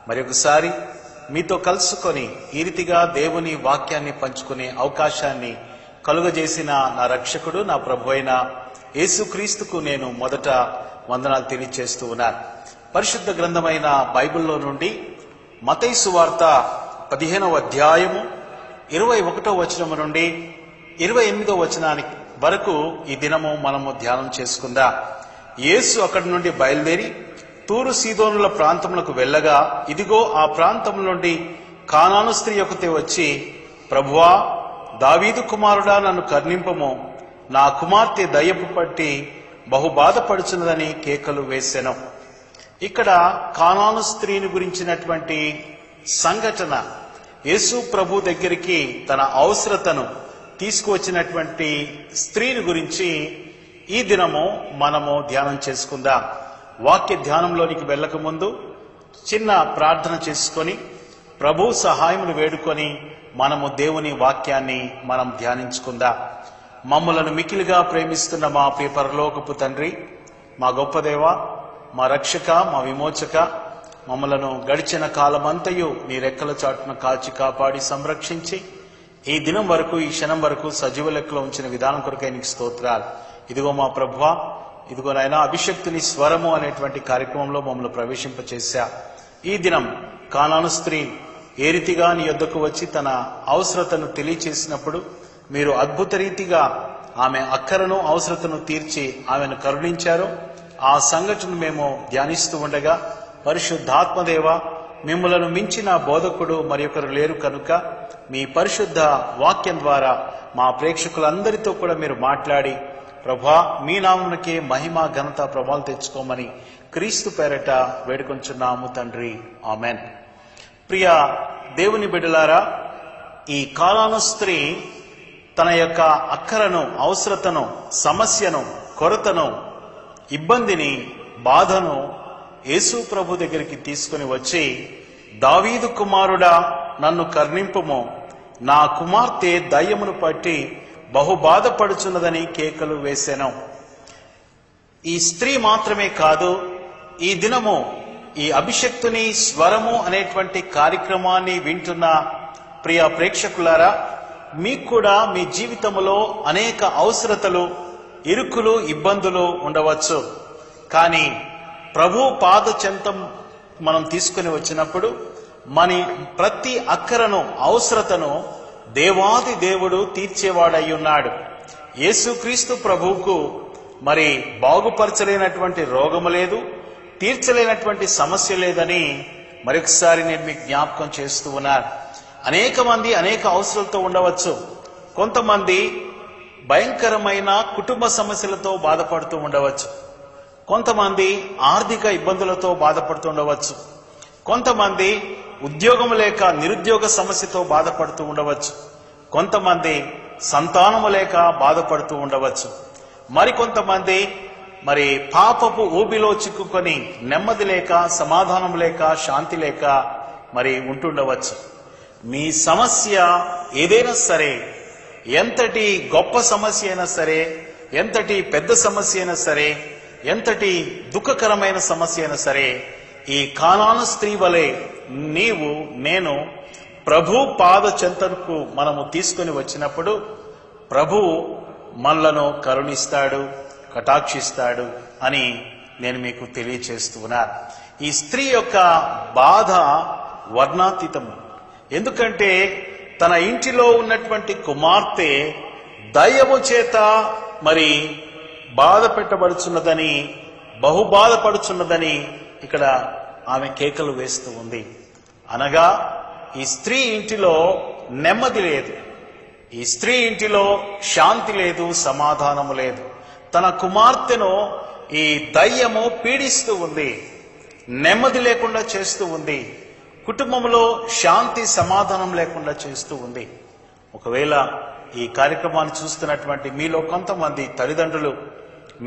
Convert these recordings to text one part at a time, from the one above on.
మరి ఒకసారి మీతో కలుసుకొని ఈ రీతిగా దేవుని వాక్యాన్ని పంచుకునే అవకాశాన్ని కలుగజేసిన నా రక్షకుడు, నా ప్రభు అయిన యేసుక్రీస్తుకు నేను మొదట వందనాలు తెలియజేస్తూ ఉన్నాను. పరిశుద్ధ గ్రంథమైన బైబిల్లో నుండి మత్తయి సువార్త 15వ అధ్యాయము 21వ వచనం నుండి 28వ వచనానికి వరకు ఈ దినము మనము ధ్యానం చేసుకుందాం. యేసు అక్కడి నుండి బయలుదేరి తూరు సీదోనుల ప్రాంతములకు వెళ్ళగా, ఇదిగో ఆ ప్రాంతం నుండి కానాను స్త్రీ ఒకతే వచ్చి, ప్రభువా, దావీదు కుమారుడా, నన్ను కరుణింపము, నా కుమార్తె దయ్యపు పట్టి బహు బాధపడుచున్నదని కేకలు వేసెను. ఇక్కడ కానాను స్త్రీని గురించినటువంటి సంఘటన, యేసు ప్రభు దగ్గరికి తన అవసరతను తీసుకువచ్చినటువంటి స్త్రీని గురించి ఈ దినము మనము ధ్యానం చేసుకుందాం. వాక్య ధ్యానంలోనికి వెళ్ళక ముందు చిన్న ప్రార్థన చేసుకొని ప్రభు సహాయమును వేడుకొని మనము దేవుని వాక్యాన్ని మనం ధ్యానించుకుందాం. మమ్మలను మికిలిగా ప్రేమిస్తున్న మా ప్రియ పరలోకపు తండ్రి, మా గొప్ప దేవ, మా రక్షక, మా విమోచక, మమ్మలను గడిచిన కాలమంతయు నీ రెక్కల చాటున కాల్చి కాపాడి సంరక్షించి ఈ దినం వరకు, ఈ క్షణం వరకు సజీవ లెక్కలో ఉంచిన విధానం కొరకై నీకు స్తోత్రాలు. ఇదిగో మా ప్రభువా, ఇదిగో నాయనా, అభిషక్తుని స్వరము అనేటువంటి కార్యక్రమంలో మమ్మల్ని ప్రవేశింపచేశా. ఈ దినం కానాను స్త్రీ ఏ రీతిగా నీ యొద్దకు వచ్చి తన అవసరతను తెలియచేసినప్పుడు మీరు అద్భుత రీతిగా ఆమె అక్కరను అవసరతను తీర్చి ఆమెను కరుణించారో ఆ సంఘటన మేము ధ్యానిస్తూ ఉండగా, పరిశుద్ధాత్మదేవ, మిమ్మలను మించిన బోధకుడు మరి ఒకరు లేరు కనుక మీ పరిశుద్ధ వాక్యం ద్వారా మా ప్రేక్షకులందరితో కూడా మీరు మాట్లాడి, ప్రభా, మీ నామమునకే మహిమ, ఘనత, ప్రభావాలు తెచ్చుకోమని క్రీస్తు పేరట వేడుకొంచున్నాము తండ్రి, ఆమెన్. ప్రియ దేవుని బిడ్డలారా, ఈ కానాను స్త్రీ తన యొక్క అక్కరను, అవసరతను, సమస్యను, కొరతను, ఇబ్బందిని, బాధను యేసు ప్రభు దగ్గరికి తీసుకుని వచ్చి, దావీదు కుమారుడా, నన్ను కరుణింపుము, నా కుమార్తె దయ్యమును పట్టి బహు బాధపడుచున్నదని కేకలు వేసెను. ఈ స్త్రీ మాత్రమే కాదు, ఈ దినము ఈ అభిషక్తుని స్వరము అనేటువంటి కార్యక్రమాన్ని వింటున్న ప్రియ ప్రేక్షకులారా, మీకు కూడా మీ జీవితంలో అనేక అవసరతలు, ఇరుకులు, ఇబ్బందులు ఉండవచ్చు. కానీ ప్రభు పాద చెంతం మనం తీసుకుని వచ్చినప్పుడు మన ప్రతి అక్కరను, అవసరతను దేవాది దేవుడు తీర్చేవాడై ఉన్నాడు. యేసుక్రీస్తు ప్రభువుకు మరి బాగుపరచలేనటువంటి రోగము లేదు, తీర్చలేనటువంటి సమస్య లేదని మరొకసారి నేను మీకు జ్ఞాపకం చేస్తూ ఉన్నాను. అనేక మంది అనేక అవసరాలతో ఉండవచ్చు. కొంతమంది భయంకరమైన కుటుంబ సమస్యలతో బాధపడుతూ ఉండవచ్చు. కొంతమంది ఆర్థిక ఇబ్బందులతో బాధపడుతూ ఉండవచ్చు. కొంతమంది ఉద్యోగం లేక నిరుద్యోగ సమస్యతో బాధపడుతూ ఉండవచ్చు. కొంతమంది సంతానము లేక బాధపడుతూ ఉండవచ్చు. మరికొంతమంది పాపపు ఊబిలో చిక్కుకొని నెమ్మది లేక, సమాధానం లేక, శాంతి లేక ఉంటుండవచ్చు. మీ సమస్య ఏదైనా సరే, ఎంతటి గొప్ప సమస్య అయినా సరే, ఎంతటి పెద్ద సమస్య అయినా సరే, ఎంతటి దుఃఖకరమైన సమస్య అయినా సరే, ఈ కానాను స్త్రీ వలె నీవు, నేను ప్రభు పాద చెంతకు మనము తీసుకుని వచ్చినప్పుడు ప్రభు మనలను కరుణిస్తాడు, కటాక్షిస్తాడు అని నేను మీకు తెలియచేస్తున్నాను. ఈ స్త్రీ యొక్క బాధ వర్ణాతీతము. ఎందుకంటే తన ఇంటిలో ఉన్నటువంటి కుమార్తె దయ్యము చేత బాధ పెట్టబడుచున్నదని, బహు బాధపడుచున్నదని ఇక్కడ ఆమె కేకలు వేస్తూ ఉంది. అనగా ఈ స్త్రీ ఇంటిలో నెమ్మది లేదు, ఈ స్త్రీ ఇంటిలో శాంతి లేదు, సమాధానము లేదు. తన కుమార్తెను ఈ దయ్యము పీడిస్తూ ఉంది, నెమ్మది లేకుండా చేస్తూ ఉంది, కుటుంబంలో శాంతి సమాధానం లేకుండా చేస్తూ ఉంది. ఒకవేళ ఈ కార్యక్రమాన్ని చూస్తున్నటువంటి మీలో కొంతమంది తల్లిదండ్రులు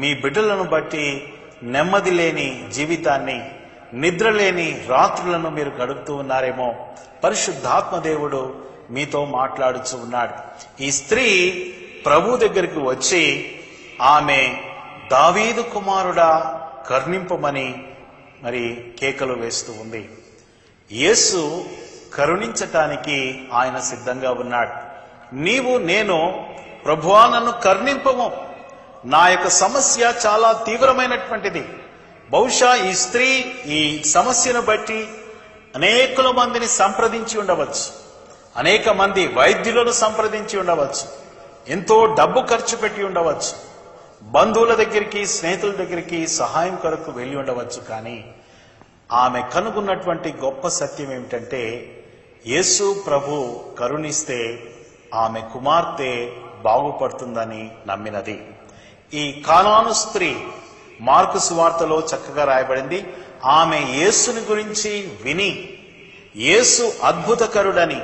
మీ బిడ్డలను బట్టి నెమ్మది లేని జీవితాన్ని, నిద్రలేని రాత్రులను మీరు గడుపుతూ ఉన్నారేమో. పరిశుద్ధాత్మ దేవుడు మీతో మాట్లాడుతూ ఉన్నాడు. ఈ స్త్రీ ప్రభు దగ్గరికి వచ్చి ఆమె దావీదు కుమారుడా కరుణింపమని కేకలు వేస్తూ ఉంది. యేసు కరుణించటానికి ఆయన సిద్ధంగా ఉన్నాడు. నీవు నేను ప్రభువా నన్ను కరుణింపము, నా యొక్క సమస్య చాలా తీవ్రమైనటువంటిది. బహుశా ఈ స్త్రీ ఈ సమస్యను బట్టి అనేకుల మందిని సంప్రదించి ఉండవచ్చు, అనేక మంది వైద్యులను సంప్రదించి ఉండవచ్చు, ఎంతో డబ్బు ఖర్చు పెట్టి ఉండవచ్చు, బంధువుల దగ్గరికి స్నేహితుల దగ్గరికి సహాయం కొరకు వెళ్ళి ఉండవచ్చు. కానీ ఆమె కనుగొన్నటువంటి గొప్ప సత్యం ఏమిటంటే యేసు ప్రభు కరుణిస్తే ఆమె కుమార్తె బాగుపడుతుందని నమ్మినది. ఈ కానాను స్త్రీ మార్కు సువార్తలో చక్కగా రాయబడింది. ఆమె యేసుని గురించి విని యేసు అద్భుతకరుడని,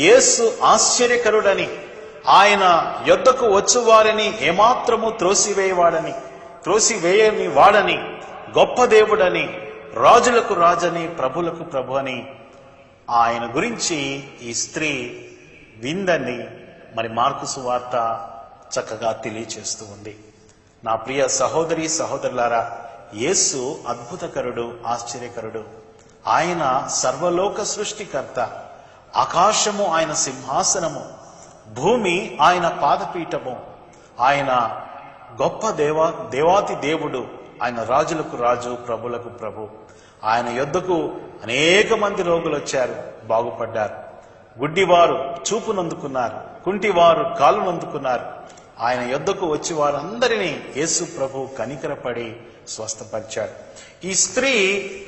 యేసు ఆశ్చర్యకరుడని, ఆయన యొద్దకు వచ్చువారిని ఏమాత్రము త్రోసివేయని వాడని, గొప్ప దేవుడని, రాజులకు రాజని, ప్రభులకు ప్రభు అని ఆయన గురించి ఈ స్త్రీ విందని మరి మార్కు సువార్త చక్కగా తెలియచేస్తూ ఉంది. నా ప్రియ సహోదరి సహోదరులారా, యేసు అద్భుతకరుడు, ఆశ్చర్యకరుడు. ఆయన సర్వలోక సృష్టికర్త. ఆకాశము ఆయన సింహాసనము, భూమి ఆయన పాదపీఠము. ఆయన గొప్ప దేవాతి దేవుడు. ఆయన రాజులకు రాజు, ప్రభులకు ప్రభు. ఆయన యొద్దకు అనేక మంది రోగులు వచ్చారు, బాగుపడ్డారు. గుడ్డివారు చూపునందుకున్నారు, కుంటివారు కాలునందుకున్నారు. ఆయన యొద్దకు వచ్చి వారందరినీ యేసు ప్రభు కనికరపడి స్వస్థపరిచాడు. ఈ స్త్రీ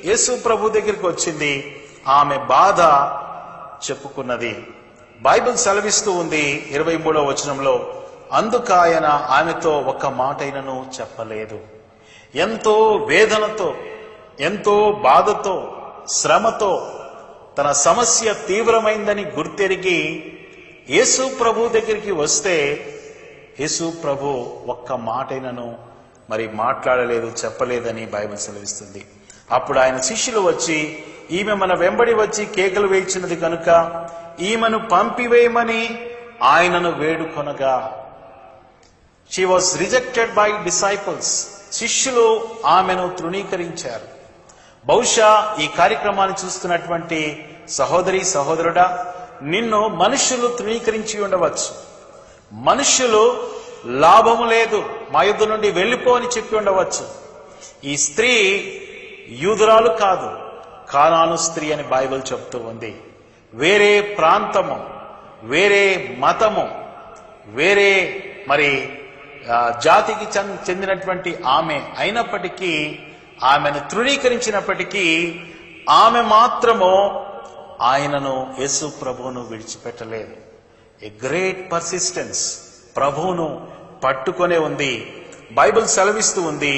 యేసు ప్రభు దగ్గరికి వచ్చింది, ఆమె బాధ చెప్పుకున్నది. బైబిల్ సెలవిస్తూ ఉంది 23వ వచనంలో, అందుకు ఆయన ఆమెతో ఒక్క మాటైనను చెప్పలేదు. ఎంతో వేదనతో, ఎంతో బాధతో, శ్రమతో తన సమస్య తీవ్రమైందని గుర్తెరిగి యేసు ప్రభు దగ్గరికి వస్తే యేసు ప్రభు ఒక్క మాటైనను మరి మాట్లాడలేదు, చెప్పలేదని బైబిల్ సెలవిస్తుంది. అప్పుడు ఆయన శిష్యులు వచ్చి, ఈమె మన వెంబడి వచ్చి కేకలు వేయించినది కనుక ఈమెను పంపివేయమని ఆయనను వేడుకొనగా, she was rejected by disciples. శిష్యులు ఆమెను తృణీకరించారు. బహుశా ఈ కార్యక్రమాన్ని చూస్తున్నటువంటి సహోదరి సహోదరుడా, నిన్ను మనుషులు తృణీకరించి ఉండవచ్చు. మనుషులు లాభము లేదు, మా యుద్ధ నుండి వెళ్ళిపో అని చెప్పి ఉండవచ్చు. ఈ స్త్రీ యూదురాలు కాదు, కానాను స్త్రీ అని బైబిల్ చెప్తూ ఉంది. వేరే ప్రాంతము, వేరే మతము, వేరే మరి జాతికి చెందినటువంటి ఆమె అయినప్పటికీ, ఆమెను తృణీకరించినప్పటికీ ఆమె మాత్రము ఆయనను యేసు ప్రభువును విడిచిపెట్టలేదు. ఏ గ్రేట్ పర్సిస్టెన్స్, ప్రభువును పట్టుకొనే ఉంది. బైబిల్ సెలవిస్తూ ఉంది,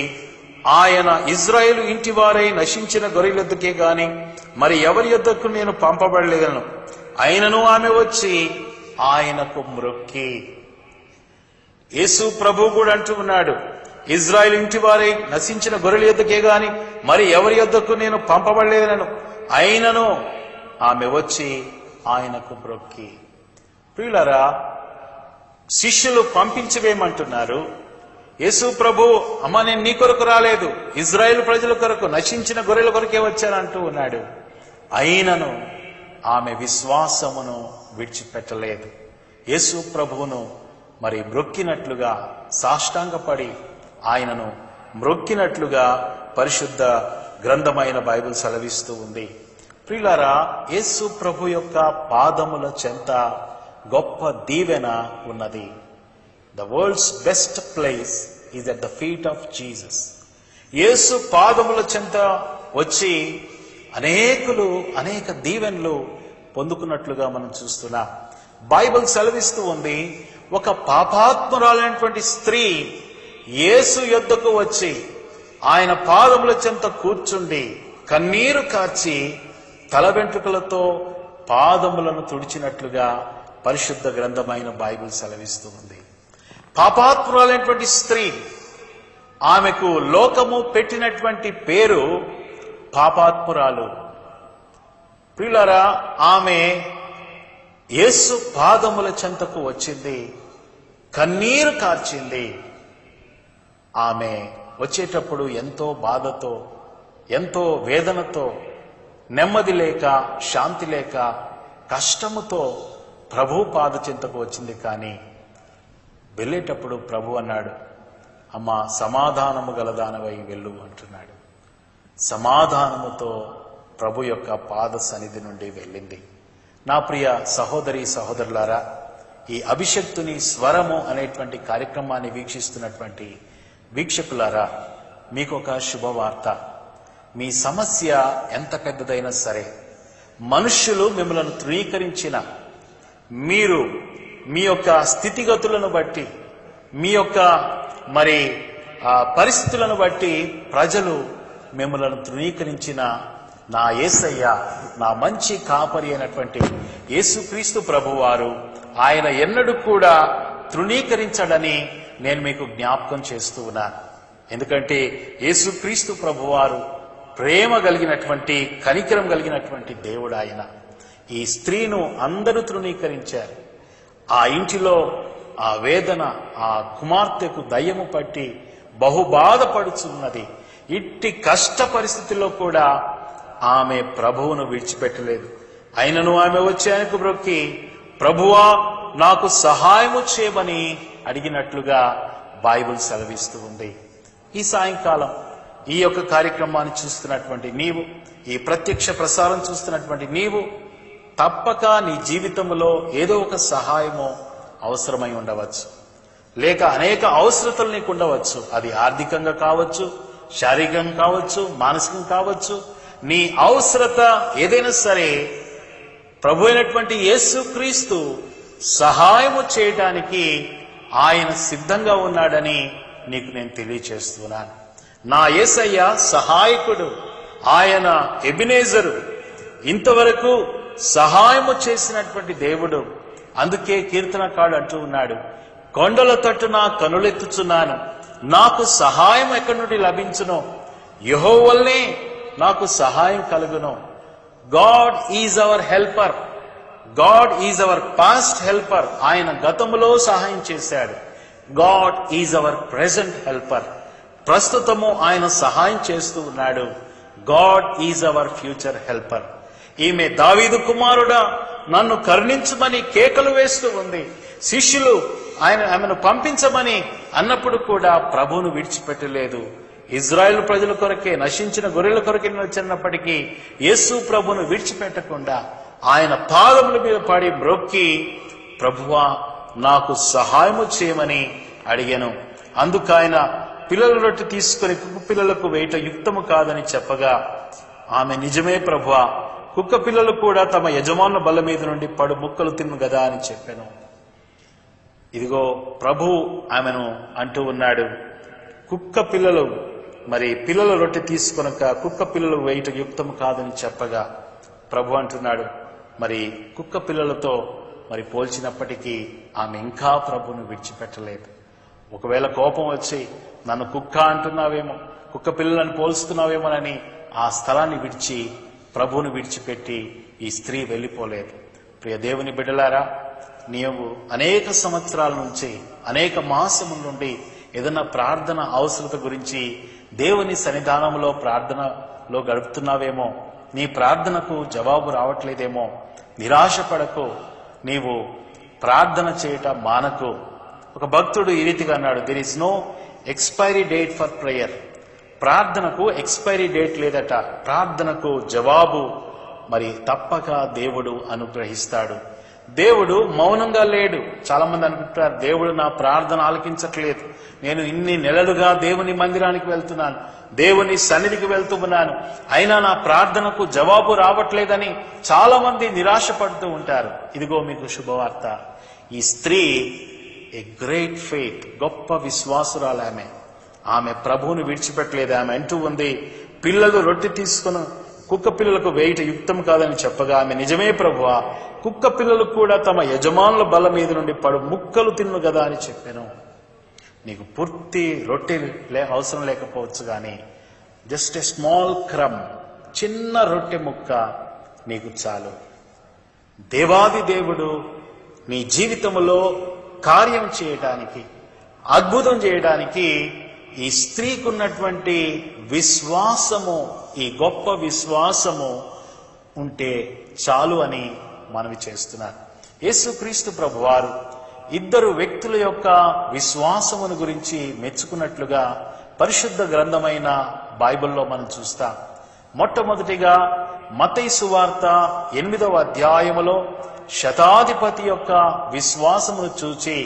ఆయన ఇజ్రాయేలు ఇంటి వారై నశించిన గొర్రెల యొద్దకే గాని మరి ఎవరి యొద్దకు నేను పంపబడలేదను. అయినను ఆమె వచ్చి ఆయనకు మ్రొక్కి. యేసు ప్రభు కూడా అంటూ ఉన్నాడు, ఇజ్రాయేల్ ఇంటి వారై నశించిన గొర్రెల యొద్దకే గాని మరి ఎవరి యొద్దకు నేను పంపబడలేదను. అయినను ఆమె వచ్చి ఆయనకు మ్రొక్కి. ప్రియులారా, శిష్యులు పంపించవేమంటున్నారు. యేసు ప్రభు, అమ్మ నేను నీ కొరకు రాలేదు, ఇజ్రాయేల్ ప్రజల కొరకు, నశించిన గొర్రెల కొరకే వచ్చానంటూ ఉన్నాడు. అయినను ఆమె విశ్వాసమును విడిచిపెట్టలేదు. యేసు ప్రభువును మరి మ్రొక్కినట్లుగా, సాష్టాంగపడి ఆయనను మ్రొక్కినట్లుగా పరిశుద్ధ గ్రంథమైన బైబిల్ సెలవిస్తూ ఉంది. ప్రియులారా, యేసు ప్రభు యొక్క పాదముల చెంత గొప్ప దీవెన ఉన్నది. The world's best place is at the feet of Jesus. యేసు పాదముల చెంత వచ్చి అనేక దీవెనలు పొందుకున్నట్లుగా మనం చూస్తున్నాం. బైబిల్ సెలవిస్తూ ఉంది, ఒక పాపాత్మురాలైనటువంటి స్త్రీ యేసు యొద్దకు వచ్చి ఆయన పాదముల చెంత కూర్చుండి కన్నీరు కార్చి తల వెంట్రుకలతో పాదములను తుడిచినట్లుగా పరిశుద్ధ గ్రంథమైన బైబిల్ సెలవిస్తూ ఉంది. పాపాత్మురాలైనటువంటి స్త్రీ, ఆమెకు లోకము పెట్టినటువంటి పేరు పాపాత్మురాలు. ప్రియులారా, ఆమె యేసు పాదముల చెంతకు వచ్చింది, కన్నీరు కార్చింది. ఆమె వచ్చేటప్పుడు ఎంతో బాధతో, ఎంతో వేదనతో, నెమ్మది లేక, శాంతి లేక, కష్టముతో ప్రభు పాద చెంతకు వచ్చింది. కానీ వెళ్ళేటప్పుడు ప్రభు అన్నాడు, అమ్మా సమాధానము గలదానవై వెళ్ళు అంటున్నాడు. సమాధానముతో ప్రభు యొక్క పాద సన్నిధి నుండి వెళ్ళింది. నా ప్రియ సహోదరి సహోదరులారా, ఈ అభిషక్తుని స్వరము అనేటువంటి కార్యక్రమాన్ని వీక్షిస్తున్నటువంటి వీక్షకులారా, మీకు ఒక శుభవార్త. మీ సమస్య ఎంత పెద్దదైనా సరే, మనుష్యులు మిమ్మల్ని తృణీకరించిన, మీరు మీ యొక్క స్థితిగతులను బట్టి, మీ యొక్క పరిస్థితులను బట్టి ప్రజలు మిమ్మల్ని తృణీకరించిన నా యేసయ్య, నా మంచి కాపరి అయినటువంటి యేసుక్రీస్తు ప్రభువారు, ఆయన ఎన్నడూ కూడా తృణీకరించడని నేను మీకు జ్ఞాపకం చేస్తూ ఉన్నాను. ఎందుకంటే యేసుక్రీస్తు ప్రభువారు ప్రేమ కలిగినటువంటి, కనికరం కలిగినటువంటి దేవుడు ఆయన. ఈ స్త్రీను అందరూ తృణీకరించారు. ఆ ఇంటిలో ఆ వేదన, ఆ కుమార్తెకు దయ్యము పట్టి బహుబాధపడుచున్నది. ఇట్టి కష్ట పరిస్థితుల్లో కూడా ఆమె ప్రభువును విడిచిపెట్టలేదు. అయినను ఆమె వచ్చి ఆయనకు బ్రొక్కి, ప్రభువా నాకు సహాయము చేయమని అడిగినట్లుగా బైబిల్ సెలవిస్తూ ఉంది. ఈ సాయంకాలం ఈ యొక్క కార్యక్రమాన్ని చూస్తున్నటువంటి నీవు, ఈ ప్రత్యక్ష ప్రసారం చూస్తున్నటువంటి నీవు, తప్పక నీ జీవితంలో ఏదో ఒక సహాయమో అవసరమై ఉండవచ్చు. లేక అనేక అవసరతలు నీకు ఉండవచ్చు. అది ఆర్థికంగా కావచ్చు, శారీరకంగా కావచ్చు, మానసికంగా కావచ్చు. నీ అవసరత ఏదైనా సరే ప్రభు అయినటువంటి యేసుక్రీస్తు సహాయము చేయడానికి ఆయన సిద్ధంగా ఉన్నాడని నీకు నేను తెలియచేస్తున్నాను. నా యేసయ్య సహాయకుడు, ఆయన ఎబినేజరు, ఇంతవరకు సహాయము చేసినటువంటి దేవుడు. అందుకే కీర్తనకాడు అంటూ ఉన్నాడు, కొండల తట్టున కనులెత్తుచున్నాను, నాకు సహాయం ఎక్కడి నుండి లభించును, యెహోవానే నాకు సహాయం కలుగును. God is our helper, God is our past helper. ఆయన గతములో సహాయం చేశాడు. God is our present helper, ప్రస్తుతము ఆయన సహాయం చేస్తూ ఉన్నాడు. God is our future helper. ఈమె దావీదు కుమారుడా నన్ను కరుణించమని కేకలు వేస్తూ ఉంది. శిష్యులు ఆమెను పంపించమని అన్నప్పుడు కూడా ప్రభువును విడిచిపెట్టలేదు. ఇజ్రాయెల్ ప్రజల కొరకే, నశించిన గొర్రెల కొరకే వచ్చినప్పటికీ యేసు ప్రభువును విడిచిపెట్టకుండా ఆయన పాదముల మీద పడి మ్రొక్కి, ప్రభువా నాకు సహాయము చేయమని అడిగాను. అందుకు ఆయన పిల్లల రొట్టె తీసుకుని కుక్క పిల్లలకు వేయట యుక్తము కాదని చెప్పగా, ఆమె నిజమే ప్రభువా, కుక్క పిల్లలు కూడా తమ యజమానుల బల్ల మీద నుండి పడు ముక్కలు తిన్ను గదా అని చెప్పాను. ఇదిగో ప్రభు ఆమెను అంటూ ఉన్నాడు, కుక్క పిల్లలు పిల్లల రొట్టె తీసుకొనక కుక్క పిల్లలు వేయట యుక్తం కాదని చెప్పగా ప్రభు అంటున్నాడు, కుక్క పిల్లలతో పోల్చినప్పటికీ ఆమె ఇంకా ప్రభువును విడిచిపెట్టలేదు. ఒకవేళ కోపం వచ్చి నన్ను కుక్క అంటున్నావేమో, కుక్క పిల్లలను పోల్స్తున్నావేమోనని ఆ స్థలాన్ని విడిచి ప్రభువును విడిచిపెట్టి ఈ స్త్రీ వెళ్ళిపోలేదు. ప్రియ దేవుని బిడ్డలారా, నీవు అనేక సంవత్సరాల నుంచి, అనేక మాసముల నుండి ఏదైనా ప్రార్థన అవసరత గురించి దేవుని సన్నిధానంలో ప్రార్థనలో గడుపుతున్నావేమో, నీ ప్రార్థనకు జవాబు రావట్లేదేమో, నిరాశపడకు. నీవు ప్రార్థన చేయటం మానకు. ఒక భక్తుడు ఈ రీతిగా అన్నాడు, there is no expiry date for prayer. ప్రార్థనకు ఎక్స్పైరీ డేట్ లేదట. ప్రార్థనకు జవాబు తప్పక దేవుడు అనుగ్రహిస్తాడు. దేవుడు మౌనంగా లేడు. చాలా మంది అనుకుంటారు, దేవుడు నా ప్రార్థన ఆలకించట్లేదు, నేను ఇన్ని నెలలుగా దేవుని మందిరానికి వెళ్తున్నాను, దేవుని సన్నిధికి వెళ్తున్నాను, అయినా నా ప్రార్థనకు జవాబు రావట్లేదని చాలా మంది నిరాశపడుతూ ఉంటారు. ఇదిగో మీకు శుభవార్త. ఈ స్త్రీ ఏ గ్రేట్ ఫెయిత్, గొప్ప విశ్వాసురాలు ఆమె ప్రభువును విడిచిపెట్టలేదు. ఆమె అంటూ ఉంది, పిల్లలు రొట్టె తీసుకుని కుక్క పిల్లలకు వేయట యుక్తం కాదని చెప్పగా ఆమె నిజమే ప్రభువా, కుక్క పిల్లలు కూడా తమ యజమానుల బల్ల మీద నుండి పడు ముక్కలు తిన్ను కదా అని చెప్పాను. నీకు పూర్తి రొట్టె అవసరం లేకపోవచ్చు, కానీ జస్ట్ ఎ స్మాల్ క్రమ్, చిన్న రొట్టె ముక్క నీకు చాలు. దేవాది దేవుడు నీ జీవితంలో కార్యం చేయడానికి, అద్భుతం చేయడానికి ఈ స్త్రీకి ఉన్నటువంటి విశ్వాసము, ఈ గొప్ప విశ్వాసము ఉంటే చాలు అని మనవి చేస్తున్నారు. యేసుక్రీస్తు ప్రభువారు ఇద్దరు వ్యక్తుల యొక్క విశ్వాసమును గురించి మెచ్చుకున్నట్లుగా పరిశుద్ధ గ్రంథమైన బైబిల్లో మనం చూస్తాం. మొట్టమొదటిగా మత్తయి సువార్త 8వ అధ్యాయములో శతాధిపతి యొక్క విశ్వాసమును చూచి,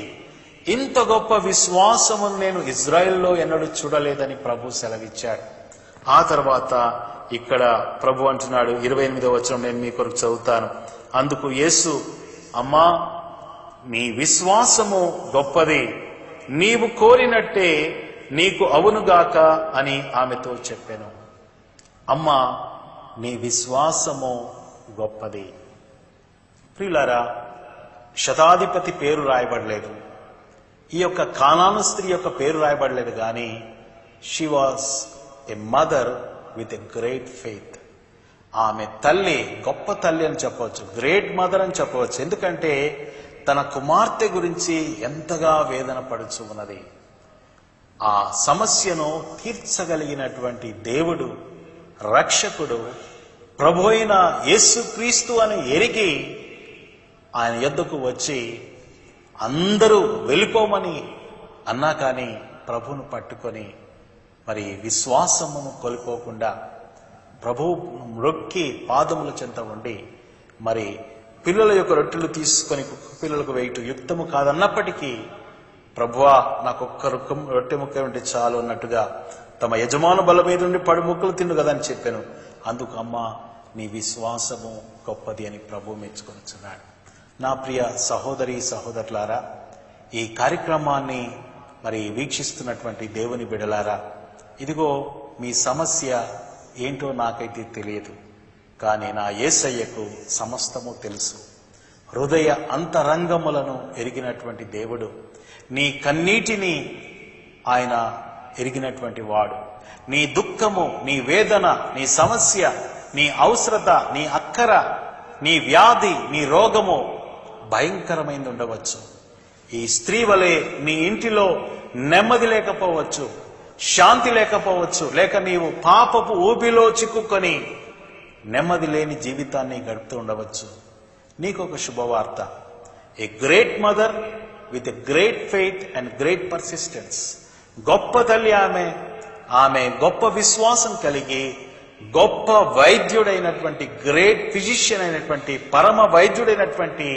ఇంత గొప్ప విశ్వాసమును నేను ఇజ్రాయెల్లో ఎన్నడూ చూడలేదని ప్రభు సెలవిచ్చాడు. ఆ తర్వాత ఇక్కడ ప్రభు అంటున్నాడు, 28వ వచనం నేను మీ కొరకు చదువుతాను. అందుకు యేసు, అమ్మా, నీ విశ్వాసము గొప్పది, నీవు కోరినట్టే నీకు అవునుగాక అని ఆమెతో చెప్పాను. అమ్మా, నీ విశ్వాసము గొప్పది. ప్రియులారా, శతాధిపతి పేరు రాయబడలేదు, ఈ యొక్క కానాను స్త్రీ యొక్క పేరు రాయబడలేదు, కానీ she was a mother with a great faith. ఆమె తల్లి గొప్ప తల్లి అని చెప్పవచ్చు, గ్రేట్ మదర్ అని చెప్పవచ్చు. ఎందుకంటే తన కుమార్తె గురించి ఎంతగా వేదన పడుచు ఉన్నది. ఆ సమస్యను తీర్చగలిగినటువంటి దేవుడు, రక్షకుడు, ప్రభు అయిన యేసుక్రీస్తు అని ఎరిగి ఆయన యొద్దకు వచ్చి అందరూ వెళ్ళిపోమని అన్నా కానీ ప్రభువును పట్టుకొని మరి విశ్వాసమును కోల్పోకుండా ప్రభువు మ్రొక్కి పాదముల చెంత ఉండి మరి పిల్లల యొక్క రొట్టెలు తీసుకొని పిల్లలకు వేయటం యుక్తము కాదన్నప్పటికీ, ప్రభువా నాకొక్క రొట్టె ముక్క ఉంటే చాలు అన్నట్టుగా తమ యజమాను బల మీద ఉండి పడి ముక్కలు తిండు కదా అని చెప్పాను. అందుకు అమ్మా, నీ విశ్వాసము గొప్పది అని ప్రభు మెచ్చుకొనిచున్నాడు. నా ప్రియ సహోదరి సహోదరులారా, ఈ కార్యక్రమాన్ని మరి వీక్షిస్తున్నటువంటి దేవుని బిడలారా, ఇదిగో మీ సమస్య ఏంటో నాకైతే తెలియదు, కానీ నా యేసయ్యకు సమస్తము తెలుసు. హృదయ అంతరంగములను ఎరిగినటువంటి దేవుడు, నీ కన్నీటిని ఆయన ఎరిగినటువంటి వాడు. నీ దుఃఖము, నీ వేదన, నీ సమస్య, నీ అవసరత, నీ అక్కర, నీ వ్యాధి, నీ రోగము భయంకరమైంది ఉండవచ్చు. ఈ స్త్రీ వలె నీ ఇంటిలో నెమ్మది లేకపోవచ్చు, శాంతి లేకపోవచ్చు, లేక నీవు పాపపు ఊబిలో చిక్కుకొని నెమ్మది లేని జీవితాన్ని గడుపుతూ ఉండవచ్చు. నీకొక శుభవార్త. A great mother with a great faith and great persistence. గొప్ప తల్లి ఆమె గొప్ప విశ్వాసం కలిగి గొప్ప వైద్యుడైనటువంటి, గ్రేట్ ఫిజిషియన్ అయినటువంటి, పరమ వైద్యుడైనటువంటి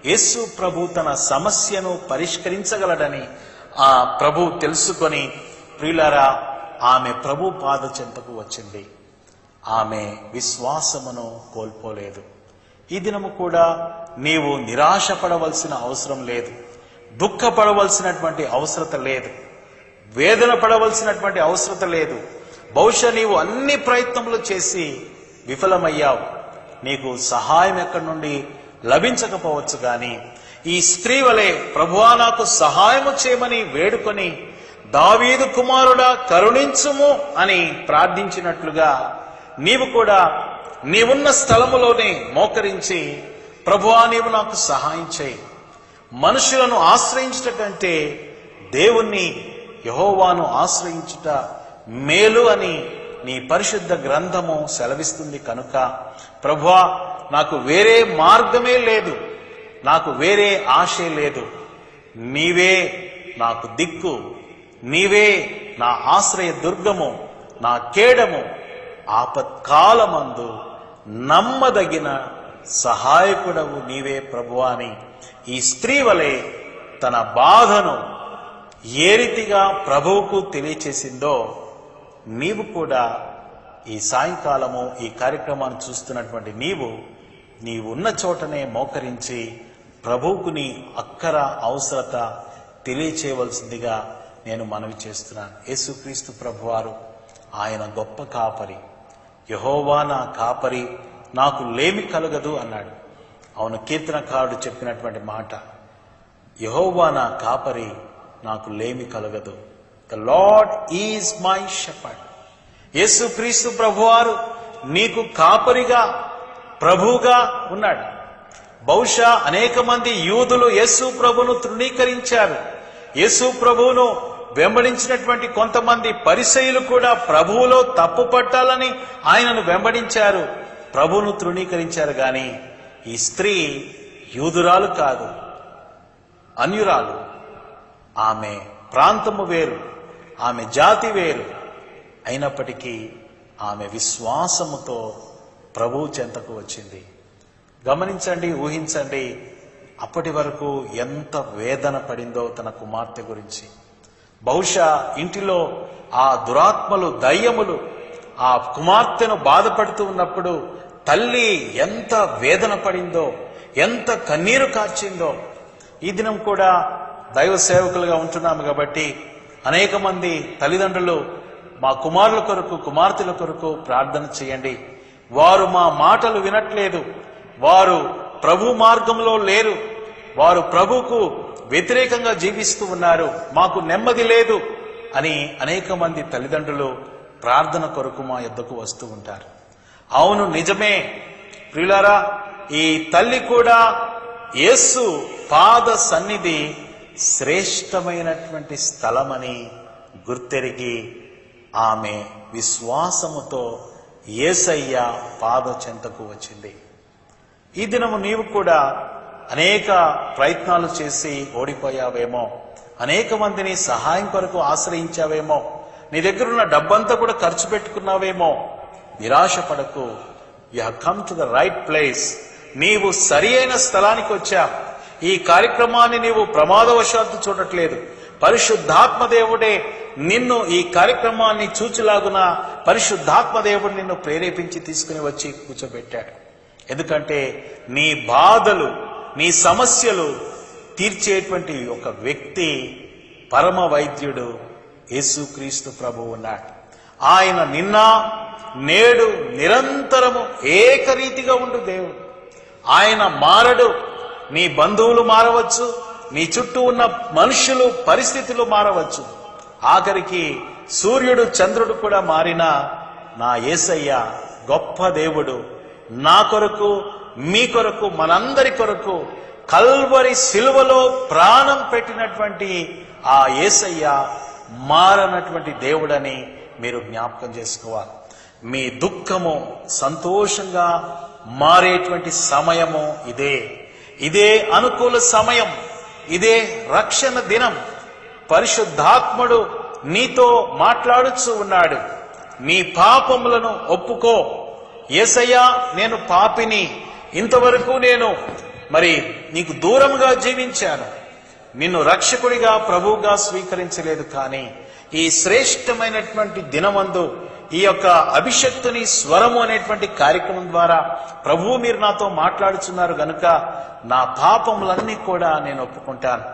యేసు ప్రభు తన సమస్యను పరిష్కరించగలడని ఆ ప్రభు తెలుసుకొని, ప్రియులారా, ఆమె ప్రభు పాద చెంతకు వచ్చింది. ఆమె విశ్వాసమును కోల్పోలేదు. ఈ దినము కూడా నీవు నిరాశపడవలసిన అవసరం లేదు, దుఃఖపడవలసినటువంటి అవసరత లేదు, వేదన పడవలసినటువంటి అవసరత లేదు. బహుశా నీవు అన్ని ప్రయత్నములు చేసి విఫలమయ్యావు, నీకు సహాయం ఎక్కడి నుండి లభించకపోవచ్చు. కానీ ఈ స్త్రీ వలె ప్రభువా నాకు సహాయము చేయమని వేడుకొని, దావీదు కుమారుడా కరుణించుము అని ప్రార్థించినట్లుగా నీవు కూడా నీవున్న స్థలములోనే మోకరించి, ప్రభువా నీవు నాకు సహాయం చేయి. మనుషులను ఆశ్రయించుట కంటే దేవుణ్ణి, యెహోవాను ఆశ్రయించుట మేలు అని నీ పరిశుద్ధ గ్రంథము సెలవిస్తుంది. కనుక ప్రభువా నాకు వేరే మార్గమే లేదు, నాకు వేరే ఆశే లేదు, నీవే నాకు దిక్కు, నీవే నా ఆశ్రయ దుర్గము, నా కేడము, ఆపత్కాలమందు నమ్మదగిన సహాయకుడవు నీవే ప్రభువా అని ఈ స్త్రీ వలె తన బాధను ఏ రీతిగా ప్రభువుకు తెలియచేసిందో, నీవు కూడా ఈ సాయంకాలము ఈ కార్యక్రమాన్ని చూస్తున్నటువంటి నీవు ఉన్న చోటనే మోకరించి ప్రభువుకు నీ అక్కర అవసరత తెలియచేయవలసిందిగా నేను మనవి చేస్తున్నాను. యేసుక్రీస్తు ప్రభువారు ఆయన గొప్ప కాపరి. యెహోవా నా కాపరి, నాకు లేమి కలగదు అన్నాడు. అవును, కీర్తనకారుడు చెప్పినటువంటి మాట, యెహోవా నా కాపరి, నాకు లేమి కలగదు. The lord is my shepherd. యేసుక్రీస్తు ప్రభువారు నీకు కాపరిగా, ప్రభువుగా ఉన్నాడు. బహుశా అనేక మంది యూదులు యేసు ప్రభువును తృణీకరించారు. యేసు ప్రభువును వెంబడించినటువంటి కొంతమంది పరిసయ్యులు కూడా ప్రభువులో తప్పు పట్టాలని ఆయనను వెంబడించారు. ప్రభువును తృణీకరించారు గాని ఈ స్త్రీ యూదురాలు కాదు, అన్యురాలు. ఆమె ప్రాంతము వేరు, ఆమె జాతి వేరు. అయినప్పటికీ ఆమె విశ్వాసముతో ప్రభువు చెంతకు వచ్చింది. గమనించండి, ఊహించండి, అప్పటి వరకు ఎంత వేదన పడిందో తన కుమార్తె గురించి. బహుశా ఇంటిలో ఆ దురాత్మలు, దయ్యములు ఆ కుమార్తెను బాధపడుతూ ఉన్నప్పుడు తల్లి ఎంత వేదన పడిందో, ఎంత కన్నీరు కార్చిందో. ఈ దినం కూడా దైవ సేవకులుగా ఉంటున్నాము కాబట్టి అనేక మంది తల్లిదండ్రులు మా కుమారుల కొరకు, కుమార్తెల కొరకు ప్రార్థన చేయండి. వారు మా మాటలు వినట్లేదు, వారు ప్రభు మార్గంలో లేరు, వారు ప్రభుకు వ్యతిరేకంగా జీవిస్తూ ఉన్నారు, మాకు నెమ్మది లేదు అని అనేక మంది తల్లిదండ్రులు ప్రార్థన కొరకు మా యొద్దకు వస్తూ ఉంటారు. అవును, నిజమే ప్రియులారా, ఈ తల్లి కూడా యేసు పాద సన్నిధి శ్రేష్టమైనటువంటి స్థలమని గుర్తెరిగి ఆమె విశ్వాసముతో యేసయ్య పాద చెంతకు వచ్చింది. ఈ దినము నీవు కూడా అనేక ప్రయత్నాలు చేసి ఓడిపోయావేమో, అనేక మందిని సహాయం కొరకు ఆశ్రయించావేమో, నీ దగ్గరున్న డబ్బంతా కూడా ఖర్చు పెట్టుకున్నావేమో. నిరాశపడకు. You have come to the right place. నీవు సరి అయిన స్థలానికి వచ్చా. ఈ కార్యక్రమాన్ని నీవు ప్రమాదవశాత్తు చూడట్లేదు. పరిశుద్ధాత్మ దేవుడే నిన్ను ఈ కార్యక్రమాన్ని చూచులాగున పరిశుద్ధాత్మ దేవుడు నిన్ను ప్రేరేపించి తీసుకుని వచ్చి కూర్చోబెట్టాడు. ఎందుకంటే నీ బాధలు, నీ సమస్యలు తీర్చేటువంటి ఒక వ్యక్తి, పరమ వైద్యుడు యేసుక్రీస్తు ప్రభువు ఉన్నాడు. ఆయన నిన్న నేడు నిరంతరము ఏకరీతిగా ఉండు దేవుడు. ఆయన మారడు. నీ బంధువులు మారవచ్చు, నీ చుట్టూ ఉన్న మనుషులు, పరిస్థితులు మారవచ్చు, ఆఖరికి సూర్యుడు, చంద్రుడు కూడా మారినా నా యేసయ్య గొప్ప దేవుడు. నా కొరకు, మీ కొరకు, మనందరి కొరకు కల్వరి సిలువలో ప్రాణం పెట్టినటువంటి ఆ యేసయ్య మారనటువంటి దేవుడని మీరు జ్ఞాపకం చేసుకోవాలి. మీ దుఃఖము సంతోషంగా మారేటువంటి సమయము ఇదే అనుకూల సమయం, ఇదే రక్షణ దినం. పరిశుద్ధాత్ముడు నీతో మాట్లాడుచూ ఉన్నాడు. నీ పాపములను ఒప్పుకో. యేసయ్యా, నేను పాపిని, ఇంతవరకు నేను నీకు దూరంగా జీవించాను, నిన్ను రక్షకుడిగా, ప్రభువుగా స్వీకరించలేదు. కానీ ఈ శ్రేష్టమైనటువంటి దినమందు ఈ యొక్క అభిషక్తుని స్వరము అనేటువంటి కార్యక్రమం ద్వారా ప్రభువు మీరు నాతో మాట్లాడుచున్నారు గనుక నా పాపములన్నీ కూడా నేను ఒప్పుకుంటాను.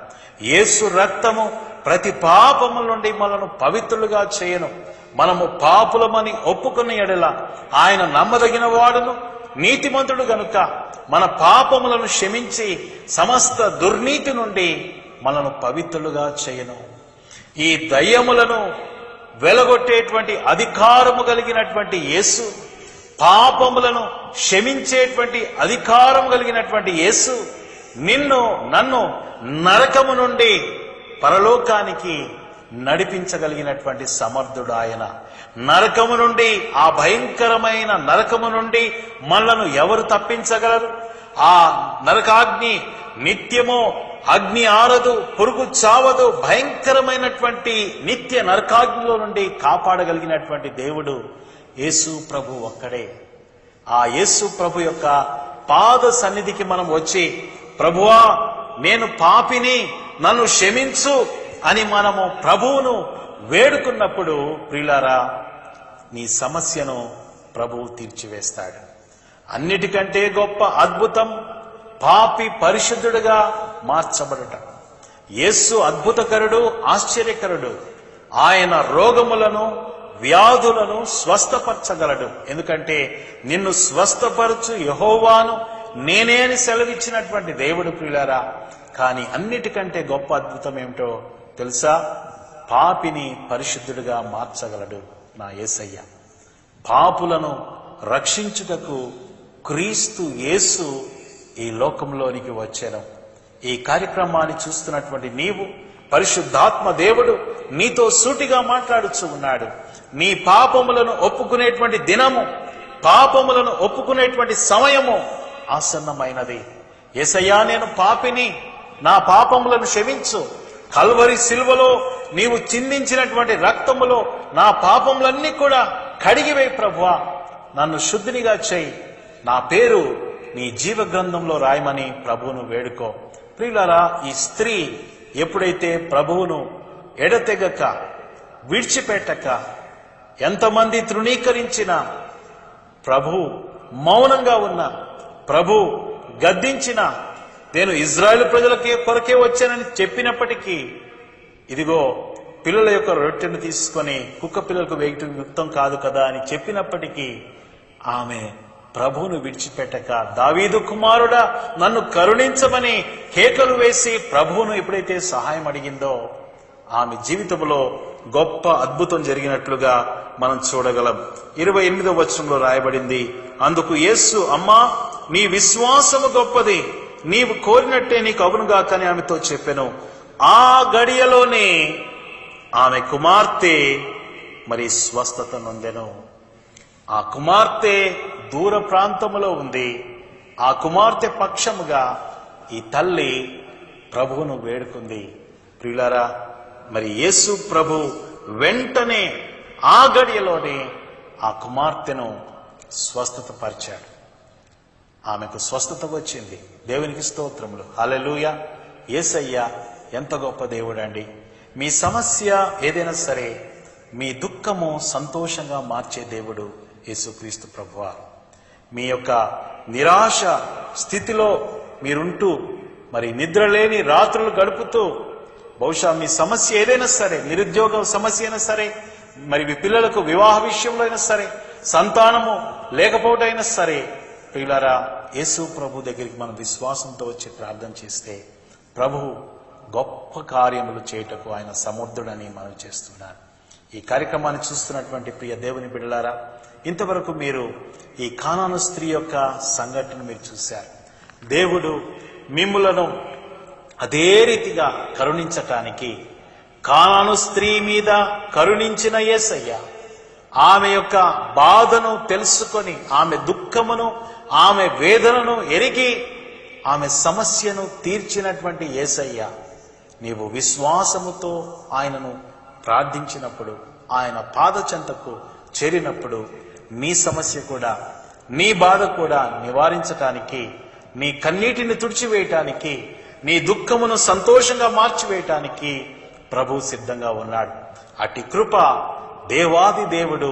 యేసు రక్తము ప్రతి పాపముల నుండి మనను పవిత్రులుగా చేయను. మనము పాపులమని ఒప్పుకున్న ఎడల ఆయన నమ్మదగిన వాడును, నీతిమంతుడు గనుక మన పాపములను క్షమించి సమస్త దుర్నీతి నుండి మనను పవిత్రులుగా చేయను. ఈ దయ్యములను వెలగొట్టేటువంటి అధికారము కలిగినటువంటి యేసు, పాపములను క్షమించేటువంటి అధికారం కలిగినటువంటి యేసు నిన్ను, నన్ను నరకము నుండి పరలోకానికి నడిపించగలిగినటువంటి సమర్థుడు ఆయన. నరకము నుండి, ఆ భయంకరమైన నరకము నుండి మనలను ఎవరు తప్పించగలరు? ఆ నరకాగ్ని నిత్యము అగ్ని ఆరదు, పురుగు చావదు, భయంకరమైనటువంటి నిత్య నరకాగ్నిలో నుండి కాపాడగలిగినటువంటి దేవుడు యేసు ప్రభు ఒక్కడే. ఆ యేసు ప్రభు యొక్క పాద సన్నిధికి మనం వచ్చి, ప్రభువా నేను పాపిని, నన్ను క్షమించు అని మనము ప్రభువును వేడుకున్నప్పుడు ప్రియులారా, నీ సమస్యను ప్రభువు తీర్చివేస్తాడు. అన్నిటికంటే గొప్ప అద్భుతం పాపి పరిశుద్ధుడుగా మార్చబడట. యేసు అద్భుతకరుడు, ఆశ్చర్యకరుడు. ఆయన రోగములను, వ్యాధులను స్వస్థపరచగలడు. ఎందుకంటే నిన్ను స్వస్థపరచు యెహోవాను నేనే అని సెలవిచ్చినటువంటి దేవుడు ప్రియులారా. కానీ అన్నిటికంటే గొప్ప అద్భుతం ఏమిటో తెలుసా? పాపిని పరిశుద్ధుడిగా మార్చగలడు నా యేసయ్య. పాపులను రక్షించుటకు క్రీస్తు యేసు ఈ లోకంలోనికి వచ్చాను. ఈ కార్యక్రమాన్ని చూస్తున్నటువంటి నీవు, పరిశుద్ధాత్మ దేవుడు నీతో సూటిగా మాట్లాడుచూ ఉన్నాడు. నీ పాపములను ఒప్పుకునేటువంటి దినము, పాపములను ఒప్పుకునేటువంటి సమయము ఆసన్నమైనది. యేసయ్యా, నేను పాపిని, నా పాపములను క్షమించు. కల్వరి సిలువలో నీవు చిందించినటువంటి రక్తములో నా పాపములన్నీ కూడా కడిగివేయి ప్రభువా, నన్ను శుద్ధినిగా చేయి, నా పేరు నీ జీవ గ్రంథంలో రాయమని ప్రభువును వేడుకో. ప్రియులారా, ఈ స్త్రీ ఎప్పుడైతే ప్రభువును ఎడతెగక విడిచిపెట్టక ఎంతమంది తృణీకరించినా, ప్రభు మౌనంగా ఉన్న, ప్రభు గద్దించిన, నేను ఇజ్రాయేలు ప్రజలకి కొరకే వచ్చానని చెప్పినప్పటికీ, ఇదిగో పిల్లల యొక్క రొట్టెను తీసుకొని కుక్క పిల్లలకు వేయటం యుక్తం కాదు కదా అని చెప్పినప్పటికీ ఆమె ప్రభువును విడిచిపెట్టక, దావీదు కుమారుడా నన్ను కరుణించమని కేకలు వేసి ప్రభువును ఎప్పుడైతే సహాయం అడిగిందో, ఆమె జీవితంలో గొప్ప అద్భుతం జరిగినట్లుగా మనం చూడగలం. 28వ వచనంలో రాయబడింది, అందుకు యేసు, అమ్మా నీ విశ్వాసము గొప్పది, నీవు కోరినట్టే నీకు అవునుగాకని ఆమెతో చెప్పెను. ఆ గడియలోనే ఆమె కుమార్తె మరి స్వస్థత నొందెను. ఆ కుమార్తె దూర ప్రాంతములో ఉంది. ఆ కుమార్తె పక్షముగా ఈ తల్లి ప్రభువును వేడుకుంది. ప్రియులారా, మరి యేసు ప్రభు వెంటనే ఆ గడియలోనే ఆ కుమార్తెను స్వస్థత పరిచాడు. ఆమెకు స్వస్థత వచ్చింది. దేవునికి స్తోత్రములు, హల్లెలూయా. యేసయ్య ఎంత గొప్ప దేవుడండి. మీ సమస్య ఏదైనా సరే, మీ దుఃఖము సంతోషంగా మార్చే దేవుడు యేసుక్రీస్తు ప్రభువారు. మీ యొక్క నిరాశ స్థితిలో మీరుంటూ మరి నిద్రలేని రాత్రులు గడుపుతూ, బహుశా మీ సమస్య ఏదైనా సరే, నిరుద్యోగ సమస్య అయినా సరే, మరి మీ పిల్లలకు వివాహ విషయంలో అయినా సరే, సంతానము లేకపోవటైనా సరే, ప్రియులారా, యేసు ప్రభు దగ్గరికి మనం విశ్వాసంతో వచ్చి ప్రార్థన చేస్తే ప్రభు గొప్ప కార్యములు చేయుటకు ఆయన సమర్థుడని మనం చేస్తున్నాను. ఈ కార్యక్రమాన్ని చూస్తున్నటువంటి ప్రియ దేవుని బిడ్డలారా, ఇంతవరకు మీరు ఈ కానాను స్త్రీ యొక్క సంఘటన మీరు చూశారు. దేవుడు మిమ్ములను అదే రీతిగా కరుణించటానికి కానాను స్త్రీ మీద కరుణించిన యేసయ్య, ఆమె యొక్క బాధను తెలుసుకొని, ఆమె దుఃఖమును, ఆమె వేదనను ఎరిగి, ఆమె సమస్యను తీర్చినటువంటి యేసయ్య, నీవు విశ్వాసముతో ఆయనను ప్రార్థించినప్పుడు, ఆయన పాద చెంతకు చేరినప్పుడు, నీ సమస్య కూడా, నీ బాధ కూడా నివారించటానికి, నీ కన్నీటిని తుడిచివేయటానికి, నీ దుఃఖమును సంతోషంగా మార్చివేయటానికి ప్రభు సిద్ధంగా ఉన్నాడు. అట్టి కృప దేవాది దేవుడు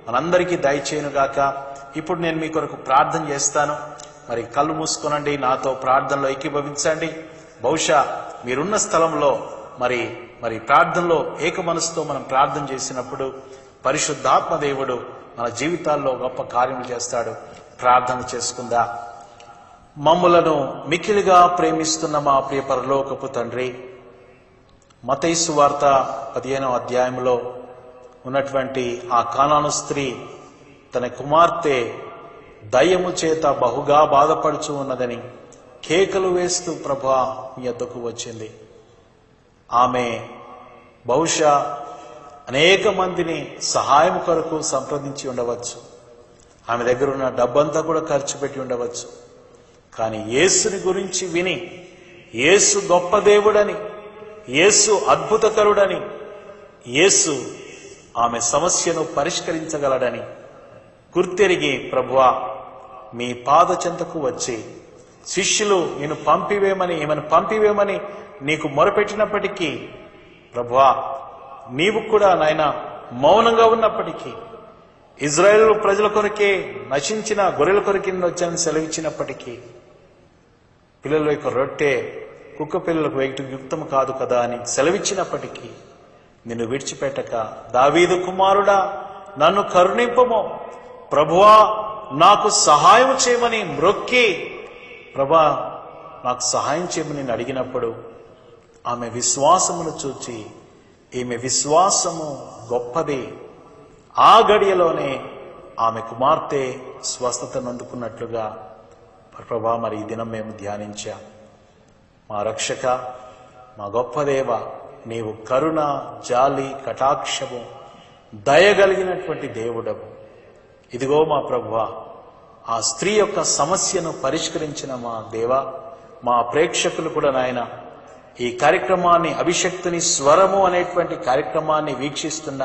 మనందరికీ దయచేయునుగాక. ఇప్పుడు నేను మీ కొరకు ప్రార్థన చేస్తాను. మరి కళ్ళు మూసుకొనండి, నాతో ప్రార్థనలో ఏకీభవించండి. బహుశా మీరున్న స్థలంలో మరి ప్రార్థనలో ఏక మనసుతో మనం ప్రార్థన చేసినప్పుడు పరిశుద్ధాత్మ దేవుడు మన జీవితాల్లో గొప్ప కార్యములు చేస్తాడు. ప్రార్థన చేసుకుందా. మమ్ములను మిక్కిలిగా ప్రేమిస్తున్న మా ప్రియ పరలోకపు తండ్రి, మత్తయి సువార్త 15వ అధ్యాయంలో ఉన్నటువంటి ఆ కానాను స్త్రీ తన కుమార్తె దయ్యము చేత బహుగా బాధపడుచు ఉన్నదని కేకలు వేస్తూ ప్రభువా మీ యొద్దకు వచ్చింది. ఆమె బహుశా అనేక మందిని సహాయం కొరకు సంప్రదించి ఉండవచ్చు. ఆమె దగ్గర ఉన్న డబ్బంతా కూడా ఖర్చు పెట్టి ఉండవచ్చు. కానీ యేసుని గురించి విని, యేసు గొప్ప దేవుడని, యేసు అద్భుతకరుడని, యేసు ఆమె సమస్యను పరిష్కరించగలడని గుర్తెరిగి ప్రభువా మీ పాద చెంతకు వచ్చి, శిష్యులు ఈమెను పంపివేమని నీకు మొరపెట్టినప్పటికీ ప్రభువా నీవు కూడా నాయన మౌనంగా ఉన్నప్పటికీ, ఇజ్రాయేల్ ప్రజల కొరకే, నశించిన గొర్రెల కొరకే వచ్చానని సెలవిచ్చినప్పటికీ, పిల్లల యొక్క రొట్టె కుక్క పిల్లలకు వేయటం యుక్తం కాదు కదా అని సెలవిచ్చినప్పటికీ నిన్ను విడిచిపెట్టక, దావీదు కుమారుడా నన్ను కరుణింపము, ప్రభువా నాకు సహాయం చేయమని మ్రొక్కి, ప్రభా నాకు సహాయం చేయమని నేను అడిగినప్పుడు ఆమె విశ్వాసమును చూచి, ఈమె విశ్వాసము గొప్పది, ఆ గడియలోనే ఆమె కుమార్తె స్వస్థతను అందుకున్నట్లుగా ప్రభా మరి ఈ దినం మేము ధ్యానించాం. మా రక్షక, మా గొప్ప దేవ, నీవు కరుణ, జాలి, కటాక్షము, దయగలిగినటువంటి దేవుడవు. ఇదిగో మా ప్రభువా, ఆ స్త్రీ యొక్క సమస్యను పరిష్కరించిన మా దేవా, మా ప్రేక్షకులు కూడా నాయన ఈ కార్యక్రమాన్ని, అభిషక్తుని స్వరము అనేటువంటి కార్యక్రమాన్ని వీక్షిస్తున్న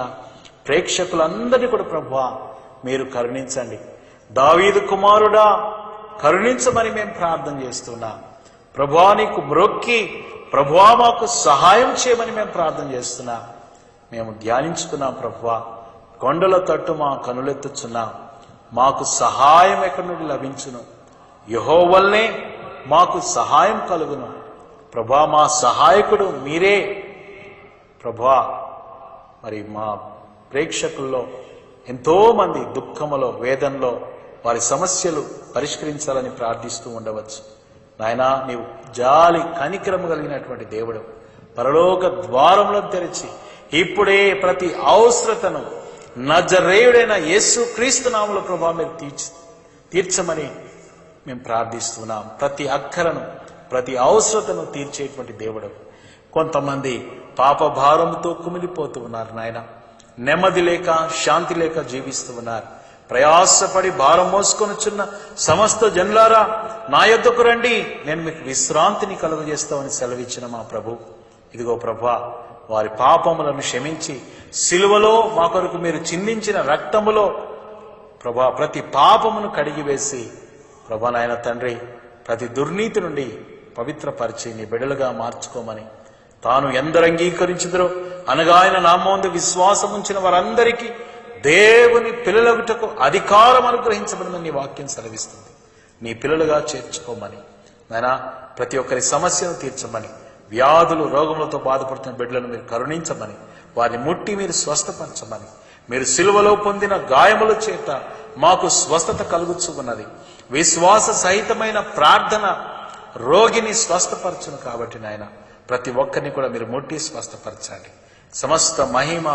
ప్రేక్షకులందరినీ కూడా ప్రభువా మీరు కరుణించండి. దావీదు కుమారుడా కరుణించమని మేము ప్రార్థన చేస్తున్నాం. ప్రభువా నీకు మ్రొక్కి ప్రభువా మాకు సహాయం చేయమని మేము ప్రార్థన చేస్తున్నాం. మేము ధ్యానించుకున్నాం ప్రభువా, కొండల తట్టు మా కనులెత్తుచున్నాం. మాకు సహాయం ఎక్కడి నుండి లభించును? యెహోవానే మాకు సహాయం కలుగును. ప్రభువా మా సహాయకుడు మీరే. ప్రభువా మరి మా ప్రేక్షకుల్లో ఎంతో మంది దుఃఖములో, వేదనలో వారి సమస్యలు పరిష్కరించాలని ప్రార్థిస్తూ ఉండవచ్చు. నాయనా నీవు జాలి కనికరము కలిగినటువంటి దేవుడు, పరలోక ద్వారములను తెరిచి ఇప్పుడే ప్రతి అవసరతను నజరేయుడైన యేసు క్రీస్తు నామములో ప్రభువా మీరు తీర్చమని మేము ప్రార్థిస్తున్నాం. ప్రతి అక్కరను, ప్రతి అవసరతను తీర్చేటువంటి దేవుడు. కొంతమంది పాప భారంతో కుమిలిపోతూ ఉన్నారు నాయన, నెమ్మది లేక శాంతి లేక జీవిస్తూ ఉన్నారు. ప్రయాసపడి భారం మోసుకొనుచున్న సమస్త జనులారా నా యొద్దకు రండి, నేను మీకు విశ్రాంతిని కలుగజేస్తామని సెలవిచ్చిన మా ప్రభు, ఇదిగో ప్రభువా వారి పాపములను క్షమించి సిలువలో మా కొరకు మీరు చిందించిన రక్తములో ప్రభువా ప్రతి పాపమును కడిగివేసి ప్రభువా నాయన తండ్రి ప్రతి దుర్నీతి నుండి పవిత్రపరిచి నీ బిడ్డలుగా మార్చుకోమని, తాను ఎందరు అంగీకరించుదరో అనగా ఆయన నామముందు విశ్వాసం ఉంచిన వారందరికీ దేవుని పిల్లలగుటకు అధికారం అనుగ్రహించబడిందని నీ వాక్యం సెలవిస్తుంది. నీ పిల్లలుగా చేర్చుకోమని నాయనా, ప్రతి ఒక్కరి సమస్యను తీర్చమని, వ్యాధులు రోగములతో బాధపడుతున్న బిడ్డలను మీరు కరుణించమని, వారిని ముట్టి మీరు స్వస్థపరచమని, మీరు సిలువలో పొందిన గాయముల చేత మాకు స్వస్థత కలుగుచున్నది. విశ్వాస సహితమైన ప్రార్థన రోగిని స్వస్థపరచును కాబట్టి నాయన ప్రతి ఒక్కరిని కూడా మీరు ముట్టి స్వస్థపరచండి. సమస్త మహిమ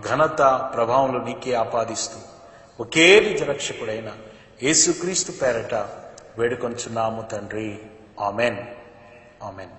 ఘనత ప్రభావములు నీకే ఆపాదిస్తూ ఒకే నిజ రక్షకుడైన యేసుక్రీస్తు పేరట వేడుకొంచున్నాము తండ్రి. ఆమెన్. ఆమెన్.